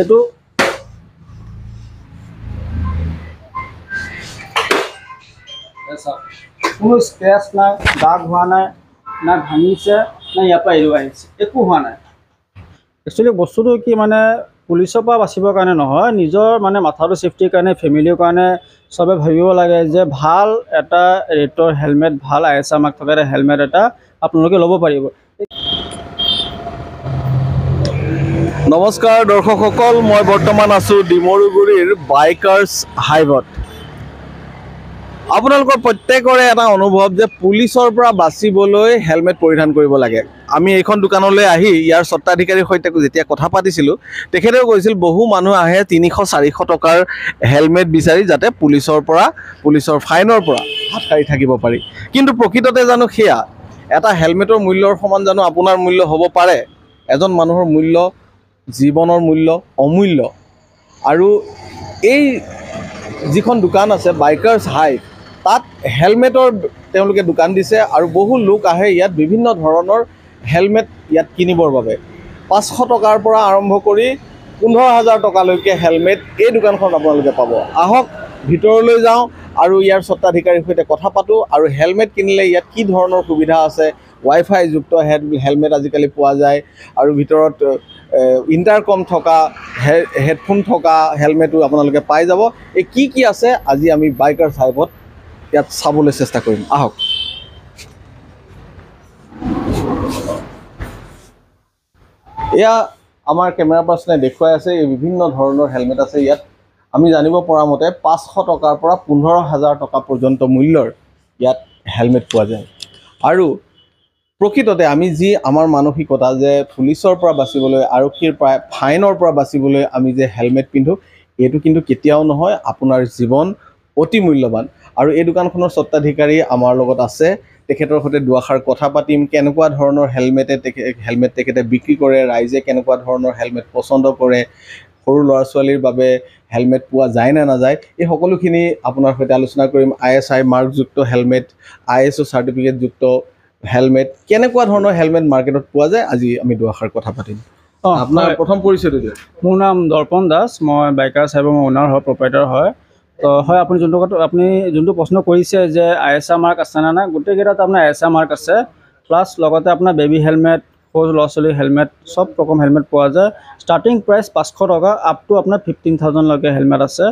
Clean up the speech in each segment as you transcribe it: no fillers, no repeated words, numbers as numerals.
এইটো কোনো স্ক্ৰেচ নাই, দাগ হোৱা নাই, না ভাঙিছে, না ইয়াৰ পৰা এৰুৱাই আহিছে, একো হোৱা নাই। একচুৱেলি বস্তুটো কি মানে পুলিচৰ পৰা বাচিবৰ কাৰণে নহয়, নিজৰ মানে মাথাটো ছেফটিৰ কাৰণে, ফেমিলিৰ কাৰণে চবে ভাবিব লাগে যে ভাল এটা ৰেটৰ হেলমেট, ভাল ISR মাৰ্ক থকা এটা হেলমেট এটা আপোনালোকে ল'ব পাৰিব। নমস্কাৰ দৰ্শকসকল, মই বৰ্তমান আছোঁ ডিমৰুগুৰিৰ বাইকাৰ্ছ হাইৱত। আপোনালোকৰ প্ৰত্যেকৰে এটা অনুভৱ যে পুলিচৰ পৰা বাচিবলৈ হেলমেট পৰিধান কৰিব লাগে। আমি এইখন দোকানলৈ আহি ইয়াৰ স্বত্বাধিকাৰীৰ সৈতে যেতিয়া কথা পাতিছিলোঁ, তেখেতেও কৈছিল বহু মানুহ আহে 300-400 টকাৰ হেলমেট বিচাৰি, যাতে পুলিচৰ ফাইনৰ পৰা হাত সাৰি থাকিব পাৰি। কিন্তু প্ৰকৃততে জানো সেয়া এটা হেলমেটৰ মূল্যৰ সমান জানো আপোনাৰ মূল্য হ'ব পাৰে? এজন মানুহৰ মূল্য, জীৱনৰ মূল্য অমূল্য। আৰু এই যিখন দোকান আছে বাইকাৰ্ছ হাইভ, তাত হেলমেটৰ তেওঁলোকে দোকান দিছে আৰু বহু লোক আহে ইয়াত বিভিন্ন ধৰণৰ হেলমেট ইয়াত কিনিবৰ বাবে। 500 টকাৰ পৰা আৰম্ভ কৰি 15,000 টকালৈকে হেলমেট এই দোকানখনত আপোনালোকে পাব। আহক ভিতৰলৈ যাওঁ আৰু ইয়াৰ স্বত্বাধিকাৰীৰ সৈতে কথা পাতোঁ আৰু হেলমেট কিনিলে ইয়াত কি ধৰণৰ সুবিধা আছে। ৱাইফাই যুক্ত হেলমেট আজিকালি পোৱা যায় আৰু ভিতৰত ইণ্টাৰকম থকা, হেডফোন থকা হেলমেটো আপোনালোকে পাই যাব। এই কি আছে আজি আমি বাইকাৰ্ছ হাইভত ইয়াত চাবলৈ চেষ্টা কৰিম। আহক। এয়া আমাৰ কেমেৰা পাৰ্চনে দেখুৱাই আছে, এই বিভিন্ন ধৰণৰ হেলমেট আছে ইয়াত। আমি জানিব পৰা মতে 500 টকাৰ পৰা 15,000 টকা পৰ্যন্ত মূল্যৰ ইয়াত হেলমেট পোৱা যায়। আৰু প্ৰকৃততে আমি যি আমাৰ মানসিকতা যে পুলিচৰ পৰা বাচিবলৈ, আৰক্ষীৰ পৰা ফাইনৰ পৰা বাচিবলৈ আমি যে হেলমেট পিন্ধোঁ, এইটো কিন্তু কেতিয়াও নহয়। আপোনাৰ জীৱন অতি মূল্যৱান। আৰু এই দোকানখনৰ স্বত্বাধিকাৰী আমাৰ লগত আছে, তেখেতৰ সৈতে দুআষাৰ কথা পাতিম। কেনেকুৱা ধৰণৰ হেলমেট তেখেতে বিক্ৰী কৰে, ৰাইজে কেনেকুৱা ধৰণৰ হেলমেট পচন্দ কৰে, সৰু ল'ৰা ছোৱালীৰ বাবে হেলমেট পোৱা যায় নে নাযায়, এই সকলোখিনি আপোনাৰ সৈতে আলোচনা কৰিম। ISI মাৰ্কযুক্ত হেলমেট, ISO চাৰ্টিফিকেটযুক্ত হেলমেট, কেনেকুৱা ধৰণৰ হেলমেট মাৰ্কেটত পোৱা যায়, আজি আমি দুআষাৰ কথা পাতিম। আপোনাৰ প্ৰথম পৰিচয়টো দিয়ক। মোৰ নাম দৰ্পণ দাস, মই বাইকাৰ্ছ হাইভৰ অ'নাৰ হয়, প্ৰপাইটাৰ হয়। তো হয়, আপুনি যোনটো প্ৰশ্ন কৰিছে যে ISR মাৰ্ক আছে নে নাই, গোটেইকেইটাত আপোনাৰ ISR মাৰ্ক আছে। প্লাছ লগতে আপোনাৰ বেবী হেলমেট, সৰু ল'ৰা ছোৱালীৰ হেলমেট, চব ৰকম হেলমেট পোৱা যায়। ষ্টাৰ্টিং প্ৰাইচ 500 টকা আপ টু আপোনাৰ 15,000লৈকে হেলমেট আছে।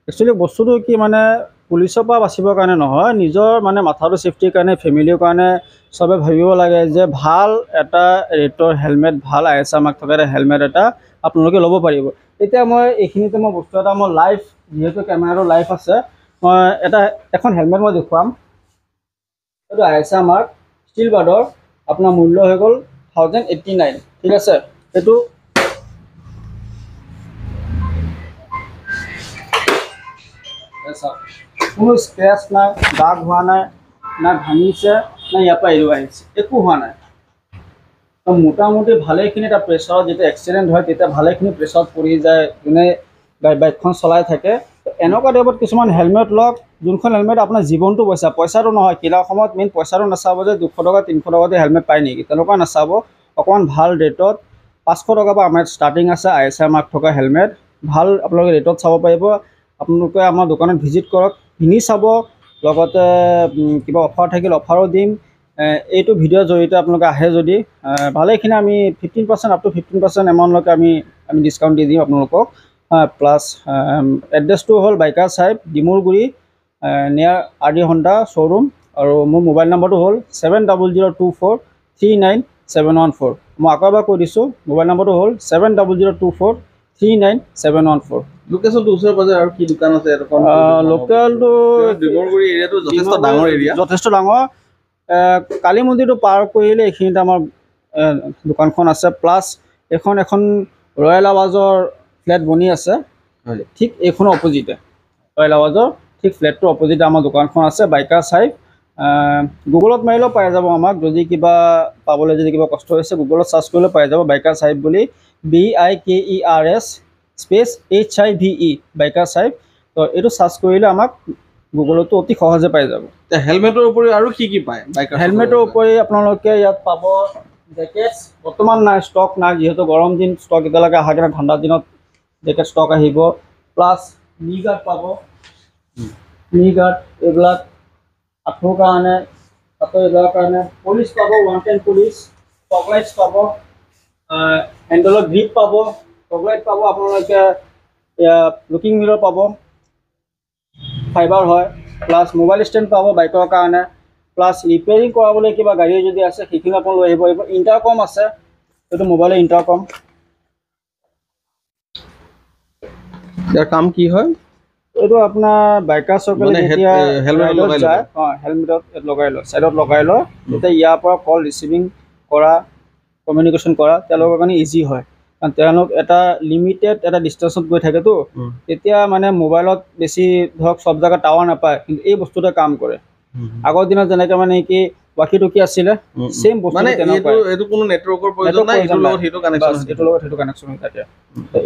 একচুৱেলি বস্তুটো কি মানে পুলিচৰ পৰা বাচিবৰ কাৰণে নহয়, নিজৰ মানে মাথাটো ছেফটিৰ কাৰণে, ফেমিলিৰ কাৰণে চবে ভাবিব লাগে যে ভাল এটা ৰেটৰ হেলমেট, ভাল ISR মাৰ্ক থকা এটা হেলমেট এটা আপোনালোকে ল'ব পাৰিব। এতিয়া মই এইখিনিতে বস্তু এটা লাইভ, যিহেতু কেমেৰাটো লাইভ আছে, মই এখন হেলমেট মই দেখুৱাম। এইটো ISR মাৰ্ক ষ্টিল বাৰ্ডৰ, আপোনাৰ মূল্য হৈ গ'ল 1089। ঠিক আছে, এইটো কোনো স্ক্ৰেচ নাই, দাগ হোৱা নাই, না ভাঙিছে, না ইয়াৰ পৰা এৰুৱাই আহিছে, একো হোৱা নাই। মোটামুটি ভালেখিনি এটা প্ৰেছাৰত, যেতিয়া এক্সিডেণ্ট হয় তেতিয়া ভালেখিনি প্ৰেছাৰত পৰি যায় যোনে বাইকখন চলাই থাকে। এনেকুৱা টাইপত কিছুমান হেলমেট লওক, যোনখন হেলমেট আপোনাৰ জীৱনটো পইচাটো নহয়। কিনাৰ সময়ত মেইন পইচাটো নাচাব যে 200 টকা 300 টকাতে হেলমেট পায় নেকি, তেনেকুৱা নাচাব। অকণমান ভাল ৰেটত 500 টকাৰ পৰা আমাৰ ষ্টাৰ্টিং আছে ISR মাৰ্ক থকা হেলমেট। ভাল আপোনালোকে ৰেটত চাব পাৰিব। আপোনালোকে আমাৰ দোকানত ভিজিট কৰক, কিনি চাব, লগতে কিবা অফাৰ থাকিলে অফাৰো দিম। এইটো ভিডিঅ'ৰ জৰিয়তে আপোনালোকে আহে যদি ভালেখিনি আমি 15% আপ টু 15% এমাউণ্টলৈকে আমি ডিছকাউণ্ট দি দিম আপোনালোকক। প্লাছ এড্ৰেছটো হ'ল বাইকাৰ্ছ হাইভ, ডিমৰুগুৰি, নিয়াৰ RD Honda শ্ব'ৰুম। আৰু মোৰ মোবাইল নম্বৰটো হ'ল 7002439714। মই আকৌ এবাৰ কৈ দিছোঁ, মোবাইল নম্বৰটো হ'ল 7002439714। লোকেশ্যনটো ওচৰে পাজৰে আৰু কি দোকান আছে? লোকেলটো ডিমৰুগুৰি এৰিয়াটো যথেষ্ট ডাঙৰ এৰিয়া, যথেষ্ট ডাঙৰ। কালী মন্দিৰটো পাৰ কৰিলে এইখিনিতে আমাৰ দোকানখন আছে। প্লাছ এখন ৰয়েল আৱাজৰ ফ্লেট বনি আছে, ঠিক এইখনৰ অপজিটে, ৰয়েল আৱাজৰ ঠিক ফ্লেটটোৰ অপজিটে আমাৰ দোকানখন আছে, বাইকাৰ্ছ হাইভ। গুগলত মাৰিলেও পাই যাব আমাক। যদি কিবা পাবলৈ যদি কিবা কষ্ট হৈছে, গুগলত চাৰ্চ কৰিলেও পাই যাব বাইকাৰ্ছ হাইভ বুলি, BIKERS space HIVE, bikers hive. তো এইটো চাৰ্চ কৰিলে আমাক গুগলতো অতি সহজে পাই যাব। হেলমেটৰ উপৰিও আৰু কি পায়? হেলমেটৰ উপৰি আপোনালোকে ইয়াত পাব জেকেটছ। বৰ্তমান নাই, ষ্টক নাই, যিহেতু গৰম দিন, ষ্টক এতিয়ালৈকে অহাকৈ ঠাণ্ডা দিনত জেকেট ষ্টক আহিব প্লাছ নি গাৰ্ড পাব নি গাৰ্ড এইবিলাক আঁঠুৰ কাৰণে এইবিলাকৰ কাৰণে পুলিচ পাব 110 পুলিচ টকলাইটছ পাব হেণ্ডেলৰ গ্ৰিপ পাব টকলাইট পাব আপোনালোকে লুকিং মিৰৰ পাব ফাইবাৰ হয় প্লাছ মোবাইল ষ্টেণ্ড পাব বাইকৰ কাৰণে প্লাছ ৰিপেয়াৰিং কৰাবলৈ কিবা গাড়ী যদি আছে সেইখিনি আপুনি লৈ আহিব ইণ্টাৰকম আছে এইটো মোবাইলৰ ইণ্টাৰকম ইয়াৰ কাম কি হয় এইটো আপোনাৰ বাইকাৰ চৰকাৰে মানে যেতিয়া হেলমেট লগাই লয় যায় হেলমেটত লগাই লয় ছাইডত লগাই লয় তেতিয়া ইয়াৰ পৰা কল ৰিচিভিং কৰা কমিউনিকেশ্যন কৰা তেওঁলোকৰ কাৰণে ইজি হয় কাৰণ তেওঁলোক এটা লিমিটেড এটা ডিষ্টেঞ্চত গৈ থাকেতো তেতিয়া মানে মোবাইলত বেছি ধৰক চব জেগাত টাৱাৰ নাপায় কিন্তু এই বস্তুটোৱে কাম কৰে আগৰ দিনত যেনেকৈ মানে কি ৱাকি টকি আছিলে সেম বস্তু মানে এইটো কোনো নেটৱৰ্কৰ প্ৰয়োজন নাই এইটোৰ লগত সেইটো কানেকশ্যন হৈ থাকে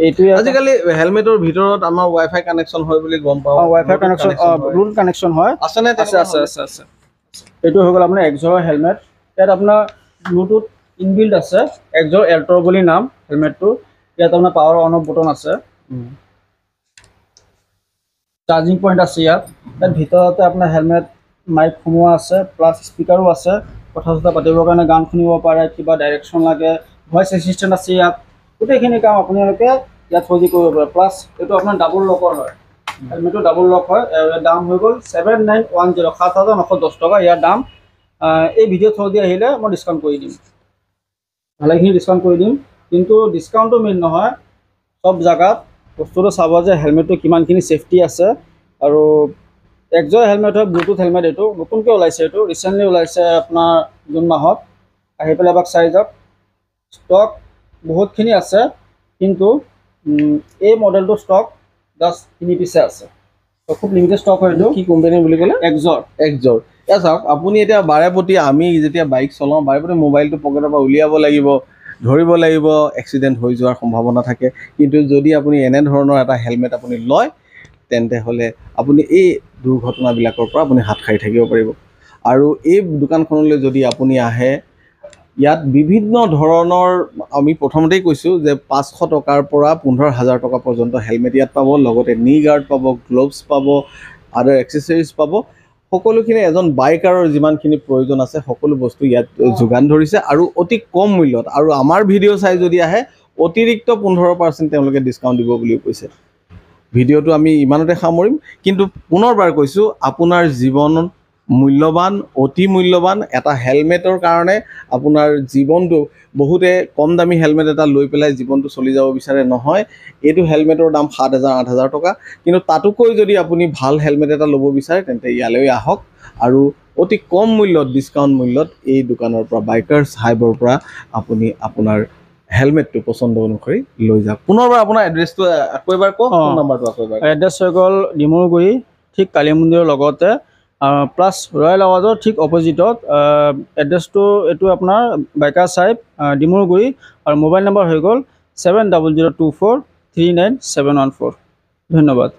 এইটোৱে আজিকালি হেলমেটৰ ভিতৰত আমাৰ ৱাইফাই কানেকশ্যন হয় বুলি গম পাওঁ ৱাইফাই কানেকশ্যন ব্লুটুথ কানেকশ্যন হয় আছেনে আছে এইটো হৈ গ'ল আপোনাৰ এক্সৰৰ হেলমেট ইয়াত আপোনাৰ ব্লুটুথ ইনবিল্ড আছে এক্সৰ এল্ট্ৰ বুলি নাম হেলমেটটো ইয়াত আপোনাৰ পাৱাৰ অন অফ বটন আছে চাৰ্জিং পইণ্ট আছে ইয়াত ভিতৰতে আপোনাৰ হেলমেট মাইক সোমোৱা আছে প্লাছ স্পীকাৰো আছে কথা চথা পাতিবৰ কাৰণে গান শুনিব পাৰে কিবা ডাইৰেকশ্যন লাগে ভইচ এছিষ্টেণ্ট আছে ইয়াত গোটেইখিনি কাম আপোনালোকে ইয়াত সহজে কৰিব পাৰে প্লাছ এইটো আপোনাৰ ডাবল লকৰ হয় হেলমেটটো ডাবল লক হয় ইয়াৰ দাম হৈ গ'ল 7910 7,910 টকা ইয়াৰ দাম এই ভিডিঅ' থ্ৰুদি আহিলে মই ডিছকাউণ্ট কৰি দিম ভালেখিনি ডিছকাউণ্ট কৰি দিম কিন্তু ডিছকাউণ্টটো মেইন নহয় সব জেগাত বস্তুটো চাব যে হেলমেটটো কিমানখিনি ছেফটি আছে আৰু এক্সৰ হেলমেট হয় ব্লুটুথ হেলমেট এইটো নতুনকৈ ওলাইছে এইটো ৰিচেণ্টলি ওলাইছে আপোনাৰ জুন মাহত আহি পেলাই এবাৰ চাই যাওক ষ্টক বহুতখিনি আছে কিন্তু এই মডেলটো ষ্টক জাষ্ট 3 পিছে আছে খুব লিমিটেড ষ্টক হয় এইটো কি কোম্পানী বুলি ক'লে এক্সৰ এয়া চাওক আপুনি এতিয়া বাৰে প্ৰতি আমি যেতিয়া বাইক চলাওঁ বাৰে প্ৰতি মোবাইলটো পকেটৰ পৰা উলিয়াব লাগিব ধৰিব লাগিব এক্সিডেণ্ট হৈ যোৱাৰ সম্ভাৱনা থাকে কিন্তু যদি আপুনি এনেধৰণৰ এটা হেলমেট আপুনি লয় তেন্তে হ'লে আপুনি এই দুৰ্ঘটনাবিলাকৰ পৰা আপুনি হাত সাৰি থাকিব পাৰিব আৰু এই দোকানখনলৈ যদি আপুনি আহে ইয়াত বিভিন্ন ধৰণৰ আমি প্ৰথমতেই কৈছোঁ যে 500 টকাৰ পৰা 15,000 টকা পৰ্যন্ত হেলমেট ইয়াত পাব লগতে নি গাৰ্ড পাব গ্ল'ভছ পাব আদাৰ এক্সেচৰিজ পাব সকলোখিনি এজন বাইকাৰৰ যিমানখিনি প্ৰয়োজন আছে সকলো বস্তু ইয়াত যোগান ধৰিছে আৰু অতি কম মূল্যত আৰু আমাৰ ভিডিঅ' চাই যদি আহে অতিৰিক্ত 15% তেওঁলোকে ডিছকাউণ্ট দিব বুলিও কৈছে ভিডিঅ'টো আমি ইমানতে সামৰিম কিন্তু পুনৰবাৰ কৈছোঁ আপোনাৰ জীৱন মূল্যৱান অতি মূল্যৱান এটা হেলমেটৰ কাৰণে আপোনাৰ জীৱনটো বহুতে কম দামী হেলমেট এটা লৈ পেলাই জীৱনটো চলি যাব বিচাৰে নহয় এইটো হেলমেটৰ দাম 7,000-8,000 টকা কিন্তু তাতোকৈ যদি আপুনি ভাল হেলমেট এটা ল'ব বিচাৰে তেন্তে ইয়ালৈ আহক আৰু অতি কম মূল্যত ডিছকাউণ্ট মূল্যত এই দোকানৰ পৰা বাইকাৰ্ছ হাইবৰ পৰা আপুনি আপোনাৰ হেলমেটটো পচন্দ অনুসৰি লৈ যাওক পুনৰবাৰ আপোনাৰ এড্ৰেছটো আকৌ এবাৰ কওক ফোন নাম্বাৰটো আকৌ এবাৰ এড্ৰেছ হৈ গ'ল ডিমৰুগুৰি ঠিক কালী মন্দিৰৰ লগতে প্লাছ ৰয়েল আৱাজৰ ঠিক অপজিটত এড্ৰেছটো এইটো আপোনাৰ বাইকাৰ চাইব ডিমৰুগুৰি আৰু মোবাইল নম্বৰ হৈ গ'ল 7002439714 ধন্যবাদ